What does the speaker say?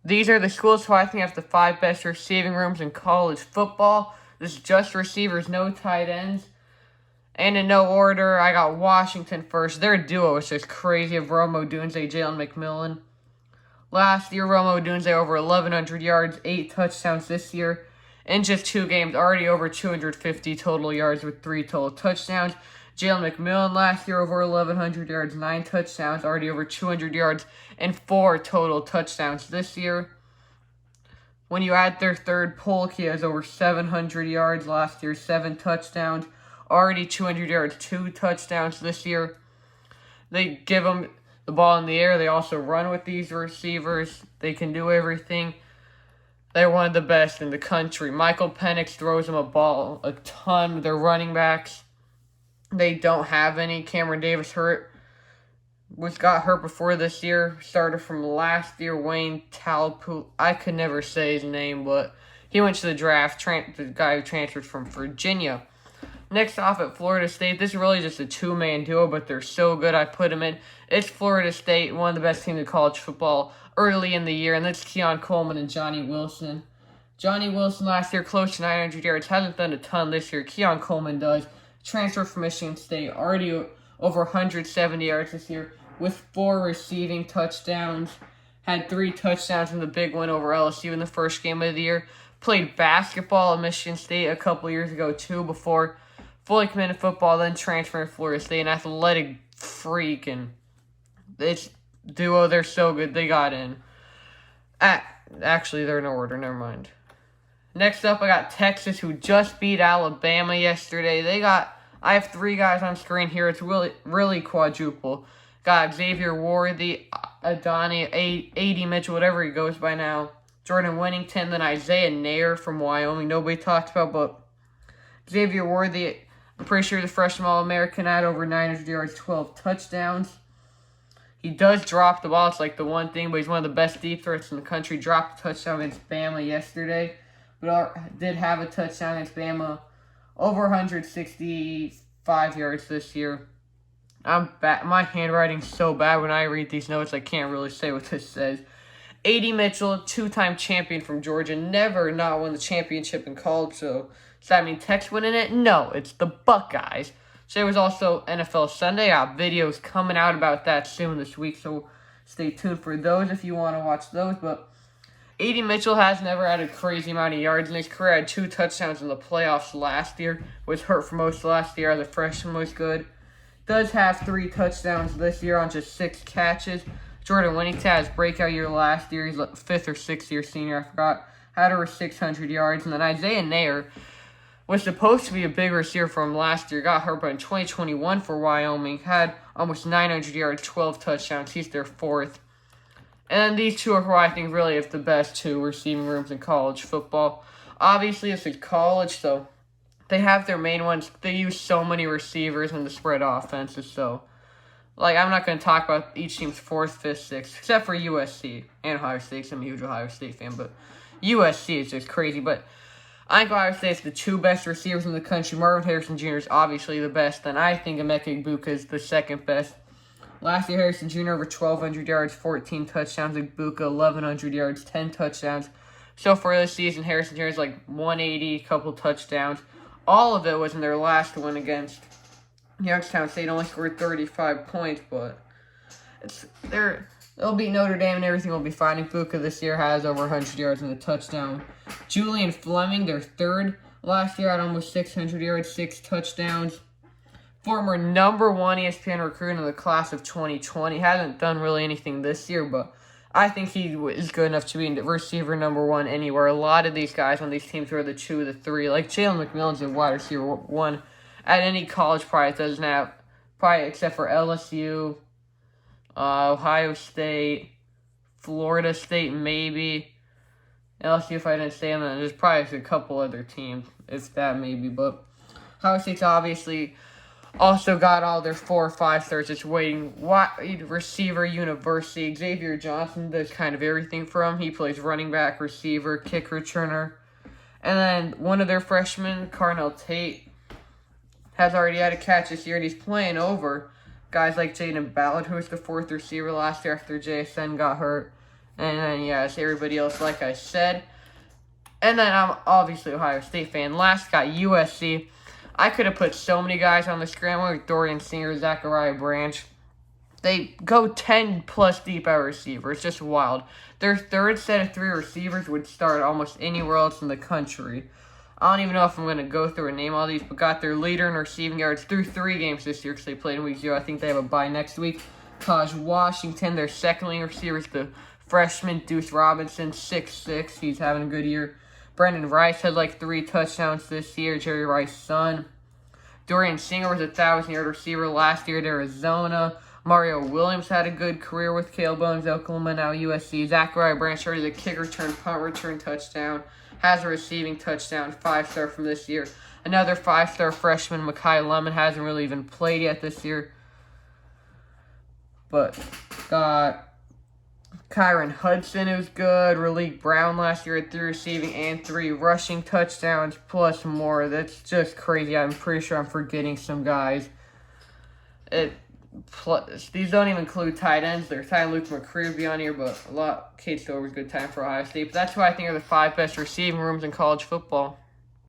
These are the schools who I think have the 5 best receiving rooms in college football. This is just receivers, no tight ends. And in no order, I got Washington first. Their duo is just crazy of Rome Odunze, Jalen McMillan. Last year, Rome Odunze over 1,100 yards, 8 touchdowns this year. In just 2 games, already over 250 total yards with 3 total touchdowns. Jalen McMillan last year over 1,100 yards, 9 touchdowns, already over 200 yards, and 4 total touchdowns this year. When you add their third, Polk, he has over 700 yards last year, 7 touchdowns, already 200 yards, 2 touchdowns this year. They give him the ball in the air. They also run with these receivers. They can do everything. They're one of the best in the country. Michael Penix throws them a ball a ton. They're running backs. They don't have any. Cameron Davis got hurt before this year. Started from last year. Wayne Talpu. I could never say his name, but he went to the draft. The guy who transferred from Virginia. Next off at Florida State, this is really just a 2-man duo, but they're so good I put them in. It's Florida State, one of the best teams in college football early in the year, and that's Keon Coleman and Johnny Wilson. Johnny Wilson last year, close to 900 yards, hasn't done a ton this year. Keon Coleman does. Transfer from Michigan State, already over 170 yards this year with 4 receiving touchdowns. Had 3 touchdowns in the big win over LSU in the first game of the year. Played basketball at Michigan State a couple years ago, too, before fully committed football, then transferred to Florida State. An athletic freak, and this duo, they're so good. They got in. Actually, they're in order. Never mind. Next up, I got Texas, who just beat Alabama yesterday. I have 3 guys on screen here. It's really quadruple. Got Xavier Worthy, Adani, A.D. Mitchell, whatever he goes by now. Jordan Winnington, then Isaiah Nair from Wyoming. Nobody talks about, but Xavier Worthy, I'm pretty sure the freshman All-American, had over 900 yards, 12 touchdowns. He does drop the ball. It's like the one thing, but he's one of the best deep threats in the country. Dropped a touchdown against Bama yesterday, but did have a touchdown against Bama. Over 165 yards this year. My handwriting's so bad when I read these notes, I can't really say what this says. A.D. Mitchell, 2-time champion from Georgia, never not won the championship in college, so does that mean Tech's winning it? No, it's the Buckeyes. So there was also NFL Sunday. I have videos coming out about that soon this week, so stay tuned for those if you want to watch those. But A.D. Mitchell has never had a crazy amount of yards in his career. Had 2 touchdowns in the playoffs last year. Was hurt for most of last year. The freshman was good. Does have 3 touchdowns this year on just 6 catches. Jordan Winnington had his breakout year last year. He's a 5th or 6th year senior, I forgot. Had over 600 yards. And then Isaiah Nair was supposed to be a big receiver from last year. Got hurt, but in 2021 for Wyoming, had almost 900 yards, 12 touchdowns. He's their 4th. And then these 2 are who I think really have the best 2 receiving rooms in college football. Obviously, this is college, so they have their main ones. They use so many receivers in the spread offenses, so I'm not going to talk about each team's 4th, 5th, 6th, except for USC and Ohio State. I'm a huge Ohio State fan, but USC is just crazy. But I think Ohio State's the 2 best receivers in the country. Marvin Harrison Jr. is obviously the best, and I think Emeka Egbuka is the 2nd best. Last year, Harrison Jr. over 1,200 yards, 14 touchdowns. Egbuka, 1,100 yards, 10 touchdowns. So far this season, Harrison Jr. is 180, couple touchdowns. All of it was in their last one against Youngstown State. Only scored 35 points, but they'll beat Notre Dame and everything will be fine. Egbuka this year has over 100 yards and a touchdown. Julian Fleming, their 3rd last year, had almost 600 yards, 6 touchdowns. Former number 1 ESPN recruit in the class of 2020. Hasn't done really anything this year, but I think he is good enough to be receiver number 1 anywhere. A lot of these guys on these teams are the 2, the 3. Like Jalen McMillan's a wide receiver 1 at any college. Probably doesn't have, probably except for LSU, Ohio State, Florida State maybe. LSU if I didn't say them, and there's probably a couple other teams, if that maybe. But Ohio State's obviously also got all their 4 or 5 stars just waiting. Wide receiver university. Xavier Johnson does kind of everything for him. He plays running back, receiver, kick returner. And then one of their freshmen, Carnell Tate, has already had a catch this year, and he's playing over guys like Jaden Ballard, who was the 4th receiver last year after JSN got hurt. And then, yeah, it's everybody else, like I said. And then I'm obviously Ohio State fan. Last got USC. I could have put so many guys on the screen like Dorian Singer, Zachariah Branch. They go 10-plus deep at receiver. It's just wild. Their third set of 3 receivers would start almost anywhere else in the country. I don't even know if I'm going to go through and name all these, but got their leader in receiving yards through 3 games this year because they played in week 0. I think they have a bye next week. Taj Washington, their second leading receiver, is the freshman Deuce Robinson, 6'6". He's having a good year. Brendan Rice had like 3 touchdowns this year. Jerry Rice's son. Dorian Singer was a 1,000-yard receiver last year at Arizona. Mario Williams had a good career with Caleb Williams, Oklahoma, now USC. Zachariah Branch already the kick return, punt return touchdown. Has a receiving touchdown, 5-star from this year. Another 5-star freshman, Mekhi Lemon, hasn't really even played yet this year. But got Kyron Hudson, who's good. Raleek Brown last year had 3 receiving and 3 rushing touchdowns, plus more. That's just crazy. I'm pretty sure I'm forgetting some guys. These don't even include tight ends. Their tight end Luke McCree would be on here, but Cade Stover's good time for Ohio State. But that's why I think are the 5 best receiving rooms in college football.